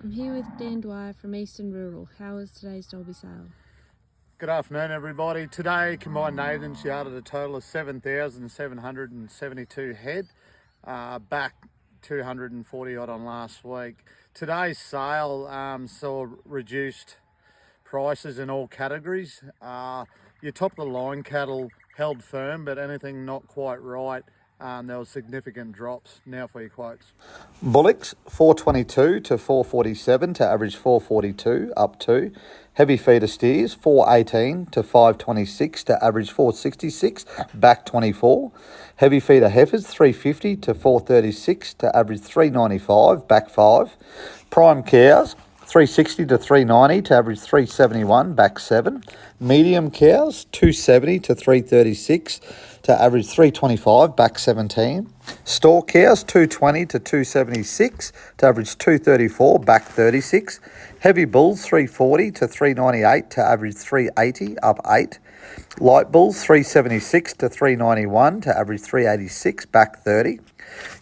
I'm here with Dan Dwyer from Eastern Rural. How was today's Dalby sale? Good afternoon, everybody. Today, combined Nathan's yarded a total of 7,772 head, back 240 odd on last week. Today's sale saw reduced prices in all categories. Your top of the line cattle held firm, but anything not quite right, there was significant drops. Now for your quotes. Bullocks 422 to 447 to average 442 up 2. Heavy feeder steers 418 to 526 to average 466 back 24. Heavy feeder heifers 350 to 436 to average 395 back 5. Prime cows 360 to 390 to average 371 back 7. Medium cows 270 to 336 to average 325 back 17. Store cows 220 to 276 to average 234 back 36. Heavy bulls 340 to 398 to average 380 up 8. Light bulls 376 to 391 to average 386 back 30.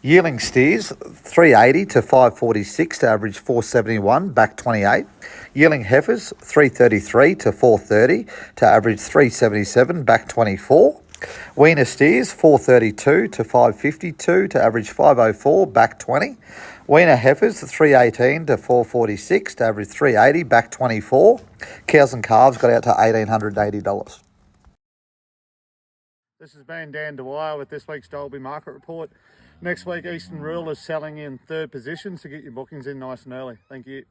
Yearling steers 380 to 546 to average 471 back 28. Yearling heifers 333 to 430 to average 377 back 24. Weaner steers 432 to 552 to average 504 back 20. Weaner heifers 318 to 446 to average 380 back 24. Cows and calves got out to $1,880. This has been Dan Dwyer with this week's Dalby Market Report. Next week, Eastern Rural is selling in third position, so get your bookings in nice and early. Thank you.